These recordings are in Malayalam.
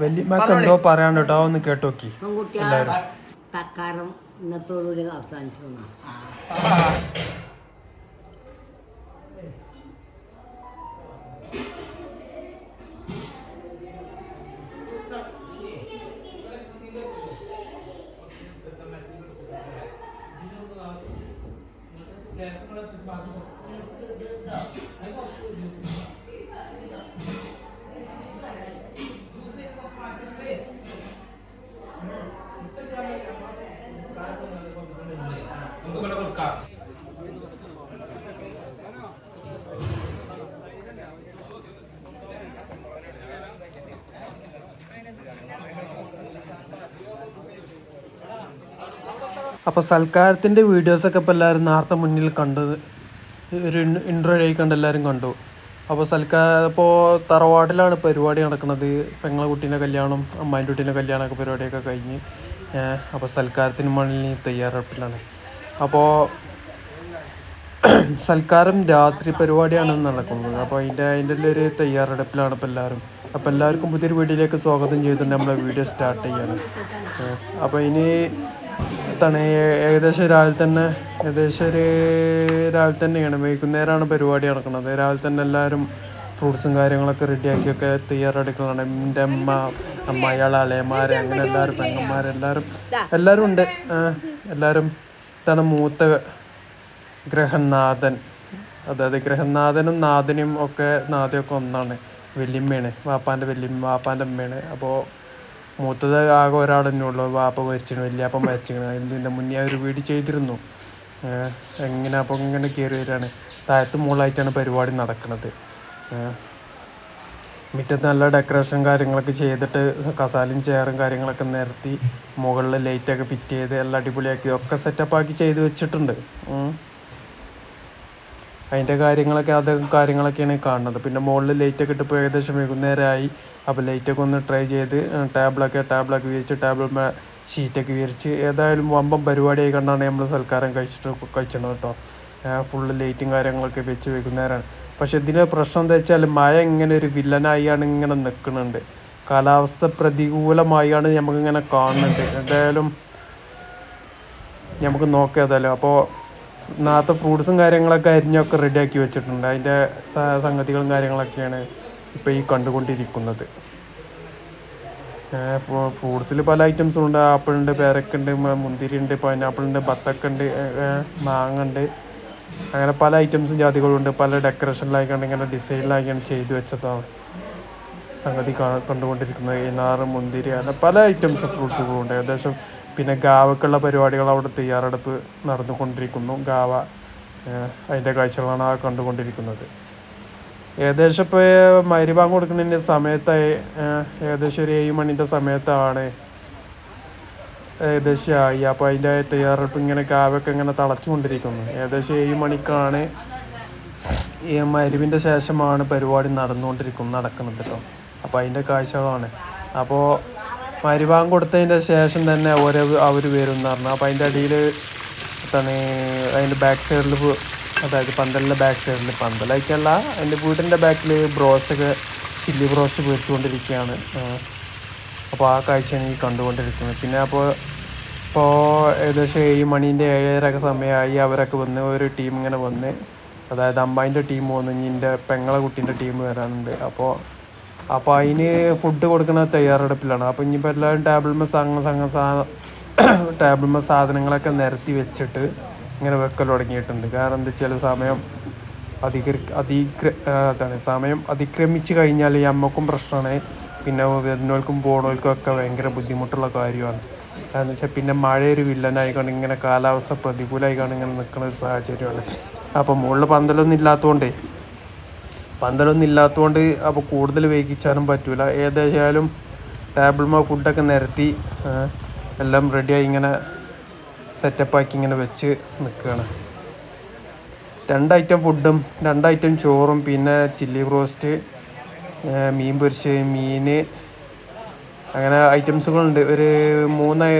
വലിയമ്മക്ക് എന്തോ പറയാണ്ട് കേട്ടോ, ഒന്ന് കേട്ടോക്കി എല്ലാരും. തക്കാരം ഇന്നത്തോടുകൂടി അവസാനിച്ചു. അപ്പോൾ സൽക്കാരത്തിൻ്റെ വീഡിയോസൊക്കെ ഇപ്പോൾ എല്ലാവരും നേരത്തെ മുന്നിൽ കണ്ടത്, ഒരു ഇൻട്രോ ആയി കണ്ട് എല്ലാവരും കണ്ടു. അപ്പോൾ ഇപ്പോൾ തറവാട്ടിലാണ് പരിപാടി നടക്കുന്നത്. പെങ്ങളെ കുട്ടീൻ്റെ കല്യാണം, അമ്മായിൻ്റെ കുട്ടീൻ്റെ കല്യാണമൊക്കെ പരിപാടിയൊക്കെ കഴിഞ്ഞ് അപ്പോൾ സൽക്കാരത്തിന് മണ്ണിൽ തയ്യാറെടുപ്പിലാണ്. അപ്പോൾ സൽക്കാരം രാത്രി പരിപാടിയാണ് നടക്കുന്നത്. അപ്പോൾ അതിൻ്റെ ഒരു തയ്യാറെടുപ്പിലാണ് ഇപ്പോൾ എല്ലാവരും. അപ്പോൾ എല്ലാവർക്കും പുതിയൊരു വീഡിയോയിലേക്ക് സ്വാഗതം ചെയ്തിട്ടുണ്ട്. നമ്മളെ വീഡിയോ സ്റ്റാർട്ട് ചെയ്യാണ്. അപ്പോൾ ഇനി ഏകദേശം രാവിലെ തന്നെയാണ്, വൈകുന്നേരമാണ് പരിപാടി നടക്കുന്നത്. രാവിലെ തന്നെ എല്ലാവരും ഫ്രൂട്ട്സും കാര്യങ്ങളൊക്കെ റെഡിയാക്കിയൊക്കെ തയ്യാറെടുക്കുന്നതാണ്. എൻ്റെ അമ്മയാൾ, അളയന്മാർ, അങ്ങനെ എല്ലാവരും, എല്ലാവരും ഉണ്ട്. എല്ലാവരും ഇതാണ് മൂത്ത ഗ്രഹനാഥൻ. അതായത് ഗ്രഹനാഥനും നാഥനും ഒക്കെ ഒന്നാണ്. വല്യമ്മയാണ്, വാപ്പാൻ്റെ അമ്മയാണ്. അപ്പോൾ മൂത്തത് ആകെ ഒരാൾ തന്നെ ഉള്ളൂ. വാപ്പ മരിച്ചിരുന്നു, വല്യാപ്പ മരിച്ചിരുന്നു. ഇതിൻ്റെ മുന്നേ ഒരു വീഡിയോ ചെയ്തിരുന്നു. അപ്പോൾ ഇങ്ങനെ കയറി വരികയാണ്. താഴത്ത് മുകളിലായിട്ടാണ് പരിപാടി നടക്കുന്നത്. മുറ്റത്ത് നല്ല ഡെക്കറേഷൻ കാര്യങ്ങളൊക്കെ ചെയ്തിട്ട് കസാലയും ചെയറും കാര്യങ്ങളൊക്കെ നിരത്തി മുകളിൽ ലൈറ്റൊക്കെ ഫിറ്റ് ചെയ്ത് എല്ലാം അടിപൊളിയാക്കി ഒക്കെ സെറ്റപ്പാക്കി ചെയ്ത് വെച്ചിട്ടുണ്ട്. അതിൻ്റെ കാര്യങ്ങളൊക്കെയാണ് കാണുന്നത്. പിന്നെ മുകളിൽ ലൈറ്റൊക്കെ ഇട്ടിപ്പോൾ ഏകദേശം വൈകുന്നേരമായി. അപ്പോൾ ലൈറ്റൊക്കെ ഒന്ന് ട്രൈ ചെയ്ത് ടേബിളൊക്കെ വിരിച്ച്, ടേബിൾ ഷീറ്റൊക്കെ വിരിച്ച് ഏതായാലും വമ്പം പരിപാടിയായി കണ്ടാണ് നമ്മൾ സൽക്കാരം കഴിച്ചത് കേട്ടോ. ഫുള്ള് ലൈറ്റും കാര്യങ്ങളൊക്കെ വെച്ച് വൈകുന്നേരമാണ്. പക്ഷെ ഇതിൻ്റെ പ്രശ്നം എന്താ വെച്ചാൽ മഴ ഇങ്ങനെ ഒരു വില്ലനായാണ് ഇങ്ങനെ നിൽക്കുന്നുണ്ട്. കാലാവസ്ഥ പ്രതികൂലമായാണ് നമുക്കിങ്ങനെ കാണുന്നുണ്ട്. എന്തായാലും നമുക്ക് നോക്കാം ഏതായാലും. അപ്പോൾ നേരത്തെ ഫ്രൂട്ട്സും കാര്യങ്ങളൊക്കെ അരിഞ്ഞൊക്കെ റെഡിയാക്കി വെച്ചിട്ടുണ്ട്. അതിൻ്റെ സംഗതികളും കാര്യങ്ങളൊക്കെയാണ് ഇപ്പോൾ ഈ കണ്ടുകൊണ്ടിരിക്കുന്നത്. ഫ്രൂട്ട്സിൽ പല ഐറ്റംസും ഉണ്ട്. ആപ്പിളുണ്ട്, പേരക്കുണ്ട്, മുന്തിരി ഉണ്ട്, പൈനാപ്പിൾ ഉണ്ട്, ബത്തക്കുണ്ട്, മാങ്ങ ഉണ്ട്. അങ്ങനെ പല ഐറ്റംസും ജാതികളുണ്ട്. പല ഡെക്കറേഷനിലായിക്കാണ്ട് ഇങ്ങനെ ഡിസൈനിലായിക്കാണ് ചെയ്തു വെച്ചതാണ് സംഗതി കണ്ടുകൊണ്ടിരിക്കുന്നത്. ഇനാറ്, മുന്തിരി, അങ്ങനെ പല ഐറ്റംസ് ഫ്രൂട്ട്സുകളും ഉണ്ട് ഏകദേശം. പിന്നെ ഗാവക്കുള്ള പരിപാടികൾ അവിടെ തയ്യാറെടുപ്പ് നടന്നുകൊണ്ടിരിക്കുന്നു. ഗാവ അതിൻ്റെ കാഴ്ചകളാണ് ആ കണ്ടുകൊണ്ടിരിക്കുന്നത്. ഏകദേശം ഇപ്പോൾ മഗ്‌രിബ് കൊടുക്കുന്നതിൻ്റെ സമയത്തായി. ഏകദേശം ഒരു 7 മണിൻ്റെ സമയത്താണ് ഏകദേശം ആയി. അപ്പോൾ അതിൻ്റെ തയ്യാറെടുപ്പ് ഇങ്ങനെ ഗാവൊക്കെ ഇങ്ങനെ തിളച്ചുകൊണ്ടിരിക്കുന്നു. ഏകദേശം 7 മണിക്കാണ്, ഈ മഗ്‌രിബിൻ്റെ ശേഷമാണ് പരിപാടി നടക്കുന്നത് കേട്ടോ. അപ്പോൾ അതിൻ്റെ കാഴ്ചകളാണ്. അപ്പോൾ മഗ്‌രിബ് കൊടുത്തതിൻ്റെ ശേഷം തന്നെ അവർ വരും എന്ന് പറഞ്ഞു. അപ്പോൾ അതിൻ്റെ അടിയിൽ അതിൻ്റെ ബാക്ക് സൈഡിൽ, അതായത് പന്തലിൻ്റെ ബാക്ക് സൈഡിൽ, പന്തലായിട്ടല്ല, അതിൻ്റെ വീടിൻ്റെ ബാക്കിൽ ചില്ലി ബ്രോസ്റ്റ് പൊരിച്ചുകൊണ്ടിരിക്കുകയാണ്. അപ്പോൾ ആ കാഴ്ചയാണ് ഈ കണ്ടുകൊണ്ടിരിക്കുന്നത്. പിന്നെ അപ്പോൾ ഏകദേശം 7 മണീൻ്റെ 7:30 സമയമായി. അവരൊക്കെ വന്ന് ഒരു ടീം ഇങ്ങനെ വന്ന്, അതായത് അമ്മായിൻ്റെ ടീം വന്ന്, ഇനി എൻ്റെ പെങ്ങളെ കുട്ടീൻ്റെ ടീം വരാനുണ്ട്. അപ്പോൾ അതിന് ഫുഡ് കൊടുക്കുന്ന തയ്യാറെടുപ്പിലാണ്. അപ്പോൾ ഇനിയിപ്പോൾ എല്ലാവരും ടേബിൾമേ സാധനങ്ങളൊക്കെ നിരത്തി വെച്ചിട്ട് ഇങ്ങനെ വെക്കൽ തുടങ്ങിയിട്ടുണ്ട്. കാരണം എന്താ വെച്ചാൽ സമയം അതിക്രമിച്ച് കഴിഞ്ഞാൽ ഈ അമ്മക്കും പ്രശ്നമാണ്, പിന്നെ വരുന്നവർക്കും പോണവർക്കും ഒക്കെ ഭയങ്കര ബുദ്ധിമുട്ടുള്ള കാര്യമാണ്. കാരണം വെച്ചാൽ പിന്നെ മഴ ഒരു വില്ലനായിക്കൊണ്ട് ഇങ്ങനെ കാലാവസ്ഥ പ്രതികൂലമായിക്കൊണ്ട് ഇങ്ങനെ നിൽക്കുന്ന ഒരു സാഹചര്യമാണ്. അപ്പോൾ മുകളിൽ പന്തലൊന്നും ഇല്ലാത്തതുകൊണ്ട് അപ്പോൾ കൂടുതൽ വൈകിച്ചാലും പറ്റില്ല. ഏതായാലും ടേബിൾമേ ഫുഡൊക്കെ നിരത്തി എല്ലാം റെഡിയായി ഇങ്ങനെ സെറ്റപ്പാക്കി ഇങ്ങനെ വെച്ച് നിൽക്കുകയാണ്. 2 ഐറ്റം ഫുഡും 2 ഐറ്റം ചോറും, പിന്നെ ചില്ലി ബ്രോസ്റ്റ്, മീൻ പൊരിച്ചത്, മീൻ, അങ്ങനെ ഐറ്റംസുകളുണ്ട്. ഒരു 3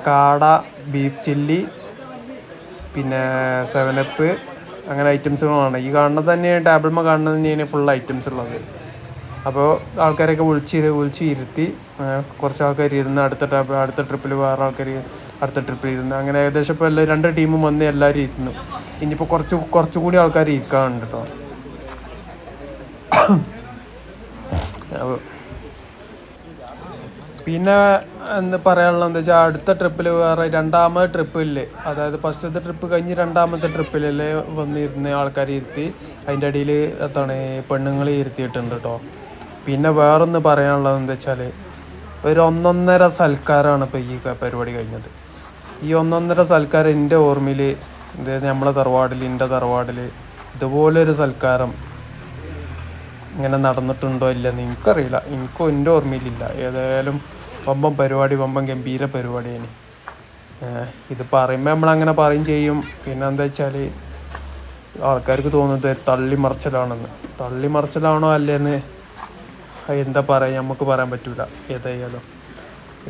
കാട, ബീഫ് ചില്ലി, പിന്നെ 7up, അങ്ങനെ ഐറ്റംസുകളാണ് ഈ കാണുന്നത്. തന്നെയാണ് ടേബിൾമേ കാണുന്നത് തന്നെയാണ് ഫുൾ ഐറ്റംസ് ഉള്ളത്. അപ്പോൾ ആൾക്കാരൊക്കെ വിളിച്ച് ഇരുത്തി കുറച്ച് ആൾക്കാർ ഇരുന്ന് അടുത്ത ട്രിപ്പിൽ വേറെ ആൾക്കാർ അടുത്ത ട്രിപ്പിൽ ഇരുന്ന് അങ്ങനെ ഏകദേശം ഇപ്പോൾ എല്ലാ 2 ടീമും വന്ന് എല്ലാവരും ഇരുന്നു. ഇനിയിപ്പോൾ കുറച്ചുകൂടി ആൾക്കാർ ഇരിക്കാനുണ്ട് കേട്ടോ. പിന്നെ എന്താ പറയാനുള്ളത് എന്താ വെച്ചാൽ അടുത്ത ട്രിപ്പിൽ വേറെ 2ാമത്തെ ട്രിപ്പില്ലേ, അതായത് ഫസ്റ്റത്തെ ട്രിപ്പ് കഴിഞ്ഞ് 2ാമത്തെ ട്രിപ്പിലല്ലേ വന്നിരുന്ന് ആൾക്കാർ ഇരുത്തി. അതിൻ്റെ ഇടയിൽ പെണ്ണുങ്ങളെ ഇരുത്തിയിട്ടുണ്ട് കേട്ടോ. പിന്നെ വേറൊന്ന് പറയാനുള്ളത് എന്താ വെച്ചാൽ ഒരു 1.5 സൽക്കാരമാണ് ഇപ്പോൾ ഈ പരിപാടി കഴിഞ്ഞത്. ഈ 1.5 സൽക്കാരം എൻ്റെ ഓർമ്മയിൽ നമ്മളെ എൻ്റെ തറവാടിൽ ഇതുപോലൊരു സൽക്കാരം ഇങ്ങനെ നടന്നിട്ടുണ്ടോ ഇല്ലെന്ന് എനിക്കറിയില്ല. എനിക്കും എൻ്റെ ഓർമ്മയിലില്ല. ഏതായാലും വമ്പം ഗംഭീര പരിപാടിയാണ്. ഇത് പറയുമ്പോൾ നമ്മളങ്ങനെ പറയും ചെയ്യും. പിന്നെ എന്താ വെച്ചാൽ ആൾക്കാർക്ക് തോന്നുന്നത് തള്ളിമറിച്ചലാണോ അല്ലേന്ന് എന്താ പറയുക, നമുക്ക് പറയാൻ പറ്റില്ല.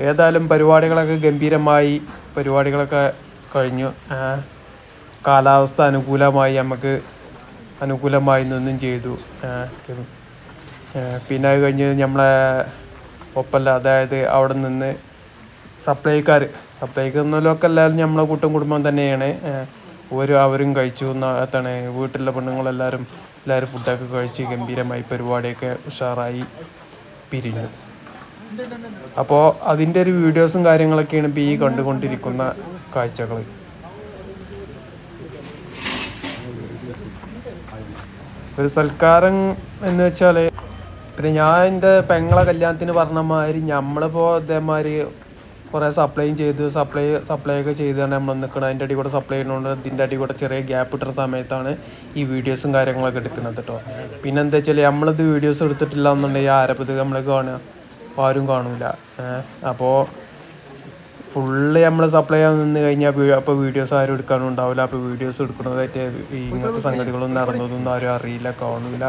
ഏതായാലും പരിപാടികളൊക്കെ ഗംഭീരമായി കഴിഞ്ഞു. കാലാവസ്ഥ അനുകൂലമായി നിന്നും ചെയ്തു. പിന്നെ അത് കഴിഞ്ഞ് നമ്മളെ ഒപ്പമല്ല, അതായത് അവിടെ നിന്ന് സപ്ലൈക്ക് എന്നൊക്കെ എല്ലാവരും നമ്മളെ കുടുംബം തന്നെയാണ്. അവരും കഴിച്ചു. വീട്ടിലെ പെണ്ണുങ്ങളെല്ലാവരും ഫുഡൊക്കെ കഴിച്ച് ഗംഭീരമായി പരിപാടിയൊക്കെ ഉഷാറായി പിരിഞ്ഞു. അപ്പോൾ അതിൻ്റെ ഒരു വീഡിയോസും കാര്യങ്ങളൊക്കെയാണ് ഇപ്പോൾ ഈ കണ്ടുകൊണ്ടിരിക്കുന്ന കാഴ്ചകൾ. ഒരു സൽക്കാരം എന്ന് വെച്ചാൽ പിന്നെ ഞാൻ എൻ്റെ പെങ്ങളെ കല്യാണത്തിന് പറഞ്ഞ മാതിരി നമ്മളിപ്പോൾ ഇതേമാതിരി കുറേ സപ്ലൈ ഒക്കെ ചെയ്താണ് നമ്മൾ നിൽക്കുന്നത്. അതിൻ്റെ അടി കൂടെ സപ്ലൈ ചെയ്യുന്നതുകൊണ്ട് ഇതിൻ്റെ അടി കൂടെ ചെറിയ ഗ്യാപ്പ് ഇട്ടുന്ന സമയത്താണ് ഈ വീഡിയോസും കാര്യങ്ങളൊക്കെ എടുക്കുന്നത് കേട്ടോ. പിന്നെ എന്താ വെച്ചാൽ നമ്മളിത് വീഡിയോസ് എടുത്തിട്ടില്ല എന്നുണ്ടെങ്കിൽ ആരപ്പോൾ ഇത് നമ്മൾ കാണുക, ആരും കാണൂല. അപ്പോൾ ഫുള്ള് നമ്മൾ സപ്ലൈ ചെയ്യാൻ നിന്ന് കഴിഞ്ഞാൽ അപ്പോൾ വീഡിയോസ് ആരും എടുക്കാനും ഉണ്ടാവില്ല. അപ്പോൾ വീഡിയോസ് എടുക്കുന്നതായിട്ട് ഇങ്ങനത്തെ സംഗതികളൊന്നും നടന്നതൊന്നും ആരും അറിയില്ല, കാണൂല.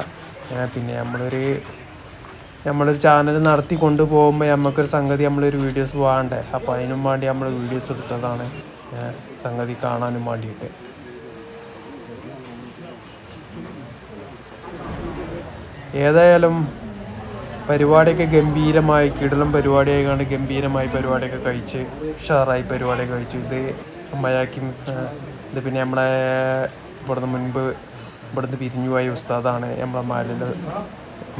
പിന്നെ നമ്മളൊരു ചാനൽ നടത്തി കൊണ്ടുപോകുമ്പോൾ നമുക്കൊരു സംഗതി നമ്മളൊരു വീഡിയോസ് വേണ്ടേ. അപ്പോൾ അതിനും വേണ്ടി നമ്മൾ വീഡിയോസ് എടുത്തതാണ്, സംഗതി കാണാനും വേണ്ടിയിട്ട്. ഏതായാലും പരിപാടിയൊക്കെ ഗംഭീരമായി ഗംഭീരമായി പരിപാടിയൊക്കെ കഴിച്ച് ഉഷാറായി പരിപാടിയൊക്കെ കഴിച്ചു. ഇത് അമ്മയാക്കും ഇത് പിന്നെ നമ്മളെ ഇവിടുന്ന് പിരിഞ്ഞു പോയ ഉസ്താദാണ്. നമ്മളെ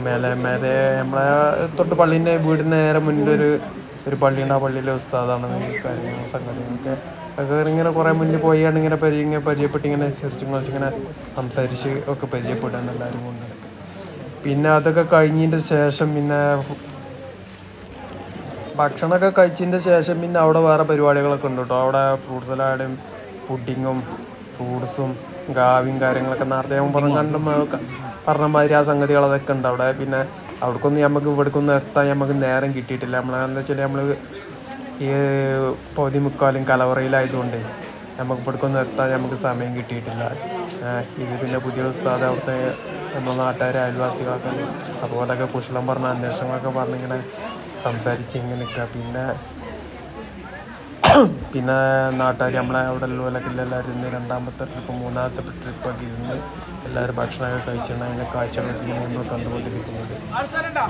മേലെ നമ്മളെ തൊട്ട് പള്ളീൻ്റെ വീടിന് നേരെ മുന്നിൽ ഒരു പള്ളിയുണ്ട്. ആ പള്ളിയിലെ ഉസ്താദാണ്. കാര്യങ്ങളും സംഗതികളൊക്കെ ഇങ്ങനെ കുറേ മുന്നിൽ പോയാണ് ഇങ്ങനെ പരിചയപ്പെട്ട് ഇങ്ങനെ ചിരിച്ചും കളിച്ചിങ്ങനെ സംസാരിച്ച് ഒക്കെ പരിചയപ്പെടാൻ എല്ലാവരും കൊണ്ട്. പിന്നെ അതൊക്കെ കഴിഞ്ഞതിൻ്റെ ശേഷം പിന്നെ ഭക്ഷണമൊക്കെ കഴിച്ചതിൻ്റെ ശേഷം പിന്നെ അവിടെ വേറെ പരിപാടികളൊക്കെ ഉണ്ട് കേട്ടോ. അവിടെ ഫ്രൂട്ട് സലാഡും പുഡിങ്ങും ഫ്രൂട്ട്സും ഗാവിയും കാര്യങ്ങളൊക്കെ നേരത്തെ ഞാൻ പറഞ്ഞ മാതിരി ആ സംഗതികൾ അതൊക്കെ ഉണ്ട് അവിടെ. പിന്നെ അവിടേക്കൊന്നും ഇവിടേക്കൊന്നും എത്താൻ നമുക്ക് നേരം കിട്ടിയിട്ടില്ല. നമ്മളെന്താ വെച്ചാൽ നമ്മൾ ഈ പകുതി മുക്കാലും കലവറയിലായതുകൊണ്ട് നമുക്ക് ഇവിടേക്കൊന്നും എത്താൻ നമുക്ക് സമയം കിട്ടിയിട്ടില്ല. ഇത് പിന്നെ പുതിയ ഉസ്താദ് അവിടുത്തെ നമ്മുടെ നാട്ടുകാർ അയൽവാസികളൊക്കെ അപ്പോൾ അതൊക്കെ കുശലം പറഞ്ഞ അന്വേഷണങ്ങളൊക്കെ പറഞ്ഞിങ്ങനെ സംസാരിച്ച് ഇങ്ങനെ നിൽക്കുക. പിന്നെ നാട്ടുകാർ നമ്മളെ അവിടെ ഉള്ളവരൊക്കെ എല്ലാവരും ഇന്ന് 2ാമത്തെ ട്രിപ്പ് 3ാമത്തെ ട്രിപ്പൊക്കെ ഇരുന്ന് എല്ലാവരും ഭക്ഷണമൊക്കെ കഴിച്ചിട്ടുണ്ട്. അതിൻ്റെ കാഴ്ചകളൊക്കെ നമ്മൾ കണ്ടുകൊണ്ടിരിക്കുന്നത്.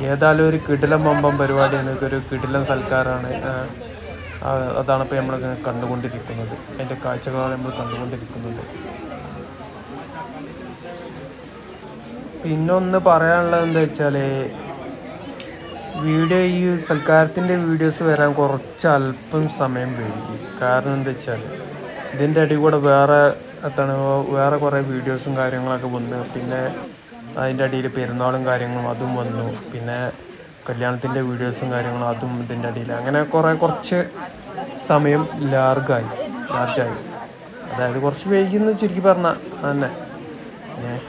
ഏതായാലും ഒരു കിടിലം പരിപാടിയാണ്. ഇതൊരു കിടിലം സൽക്കാരമാണ്. അതാണ് ഇപ്പോൾ നമ്മൾ കണ്ടുകൊണ്ടിരിക്കുന്നത്. അതിൻ്റെ കാഴ്ചകളാണ് നമ്മൾ കണ്ടുകൊണ്ടിരിക്കുന്നത്. പിന്നൊന്ന് പറയാനുള്ളത് എന്താ വെച്ചാൽ ഈ സൽക്കാരത്തിൻ്റെ വീഡിയോസ് വരാൻ അല്പം സമയം വൈകി. കാരണം എന്താ വെച്ചാൽ ഇതിൻ്റെ ഇടയിൽ കൂടെ വേറെ കുറേ വീഡിയോസും കാര്യങ്ങളൊക്കെ വന്നു. പിന്നെ അതിൻ്റെ അടിയിൽ പെരുന്നാളും കാര്യങ്ങളും അതും വന്നു. പിന്നെ കല്യാണത്തിൻ്റെ വീഡിയോസും കാര്യങ്ങളും അതും ഇതിൻ്റെ അടിയിൽ അങ്ങനെ കുറച്ച് സമയം ലാർജായി. അതായത് കുറച്ച് വൈകിയെന്ന് ചുരുക്കി പറഞ്ഞാൽ തന്നെ.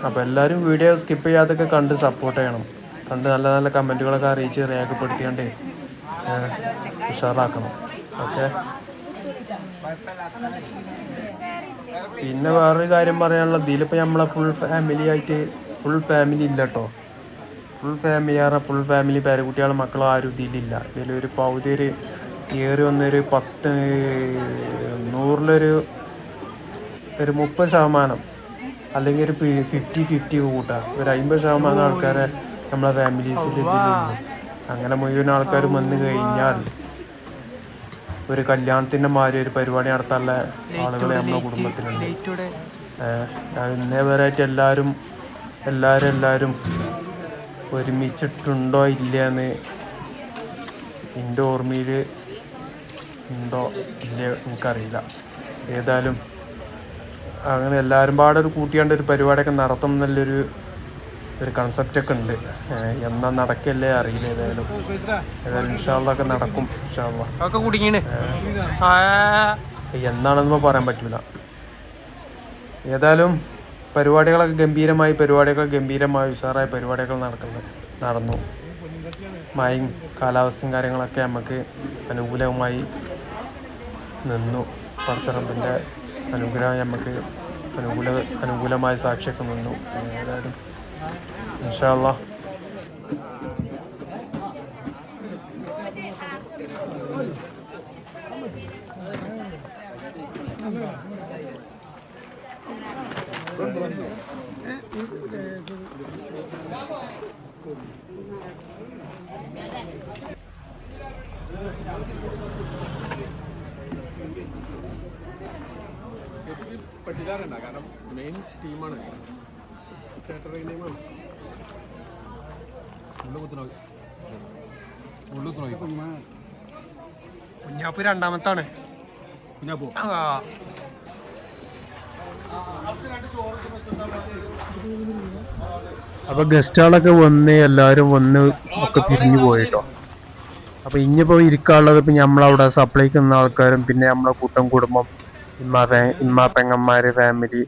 അപ്പോൾ എല്ലാവരും വീഡിയോ സ്കിപ്പ് ചെയ്യാതൊക്കെ കണ്ട് സപ്പോർട്ട് ചെയ്യണം. കണ്ട് നല്ല നല്ല കമൻറ്റുകളൊക്കെ അറിയിച്ച് രേഖപ്പെടുത്തിയാണ്ട് ഉഷാറാക്കണം. ഓക്കെ. പിന്നെ വേറൊരു കാര്യം പറയാനുള്ളത്, ഇതിലിപ്പോൾ നമ്മളെ ഫുൾ ഫാമിലി ഇല്ല കേട്ടോ. ഫുൾ ഫാമിലി പേരക്കുട്ടികൾ മക്കളും ആരും ഇതിലില്ല. ഇതിലൊരു പകുതി ഏറി വന്നൊരു 100-100 ഒരു 30% അല്ലെങ്കിൽ ഒരു 50-50 കൂട്ടാം. ഒരു 50% ആൾക്കാരെ നമ്മളെ ഫാമിലീസിൽ ഇതിലുണ്ട്. അങ്ങനെ മുഴുവൻ ആൾക്കാരും വന്നു കഴിഞ്ഞാൽ ഒരു കല്യാണത്തിൻ്റെ മാതിരി ഒരു പരിപാടി നടത്താനുള്ള ആളുകൾ നമ്മുടെ കുടുംബത്തിലുണ്ട്. ഇന്നേ വരെയായിട്ട് എല്ലാവരും ഒരുമിച്ചിട്ടുണ്ടോ ഇല്ലയെന്ന് എൻ്റെ ഓർമ്മയിൽ ഉണ്ടോ ഇല്ല എനിക്കറിയില്ല. ഏതായാലും അങ്ങനെ എല്ലാവരും പാടെ ഒരു കൂട്ടിയാണ്ട് ഒരു പരിപാടിയൊക്കെ നടത്തും എന്നുള്ളൊരു കൺസെപ്റ്റൊക്കെ ഉണ്ട്. എന്നാ നടക്കല്ലേ അറിയില്ല. ഏതായാലും ഇൻഷാ അല്ലാഹ് ഒക്കെ നടക്കും. ഇൻഷാ അല്ലാഹ് എന്നാണെന്ന് പറയാൻ പറ്റൂല. ഏതായാലും പരിപാടികളൊക്കെ ഗംഭീരമായി ഉഷാറായ പരിപാടികൾ നടന്നു. മഴയും കാലാവസ്ഥയും കാര്യങ്ങളൊക്കെ നമുക്ക് അനുകൂലമായി നിന്നു. പടച്ചറബിൻ്റെ അനുഗ്രഹം നമുക്ക് അനുകൂലമായ സാക്ഷിയൊക്കെ നിന്നു. ഏതായാലും ഇൻഷാ അല്ലാഹ് കാരണം മെയിൻ ടീമാണ് കുഞ്ഞാപ്പ് രണ്ടാമത്താണ്. അപ്പൊ ഗസ്റ്റുകളൊക്കെ എല്ലാവരും വന്ന് ഒക്കെ പിരിഞ്ഞു പോയിട്ടോ. അപ്പൊ ഇനിയിപ്പോ ഇരിക്കാനുള്ളത് ഇപ്പൊ നമ്മളവിടെ സപ്ലൈക്ക് നിന്ന ആൾക്കാരും പിന്നെ നമ്മളെ കുടുംബം ഇമ്മ പെങ്ങന്മാര് ഫാമിലി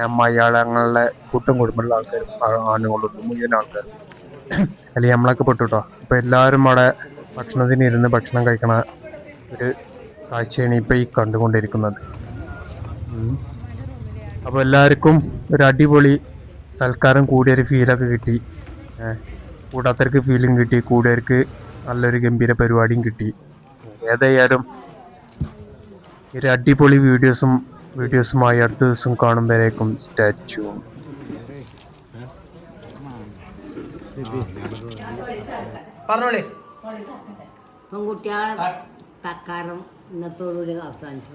അമ്മയാള് അങ്ങനെയുള്ള കുടുംബമുള്ള ആൾക്കാരും ആണുങ്ങളുണ്ട് മുഴുവൻ ആൾക്കാരും അല്ലെങ്കിൽ നമ്മളൊക്കെ പെട്ടുട്ടോ. അപ്പൊ എല്ലാവരും അവിടെ ഭക്ഷണത്തിന് ഇരുന്ന് ഭക്ഷണം കഴിക്കണ ഒരു കാഴ്ചയാണ് ഇപ്പൊ ഈ കണ്ടുകൊണ്ടിരിക്കുന്നത്. അപ്പൊ എല്ലാവർക്കും ഒരു അടിപൊളി സൽക്കാരം കൂടിയൊരു ഫീലൊക്കെ കിട്ടി. കൂടാത്തവർക്ക് ഫീലും കിട്ടി, കൂടിയവർക്ക് നല്ലൊരു ഗംഭീര പരിപാടിയും കിട്ടി. ഏതായാലും ഒരു അടിപൊളി വീഡിയോസുമായി അടുത്ത ദിവസം കാണുമ്പോഴേക്കും സ്റ്റേ ട്യൂൺ. പെൺകുട്ടികളെ തക്കാരം ഇന്നത്തോടുകൂടി അവസാനിച്ചു.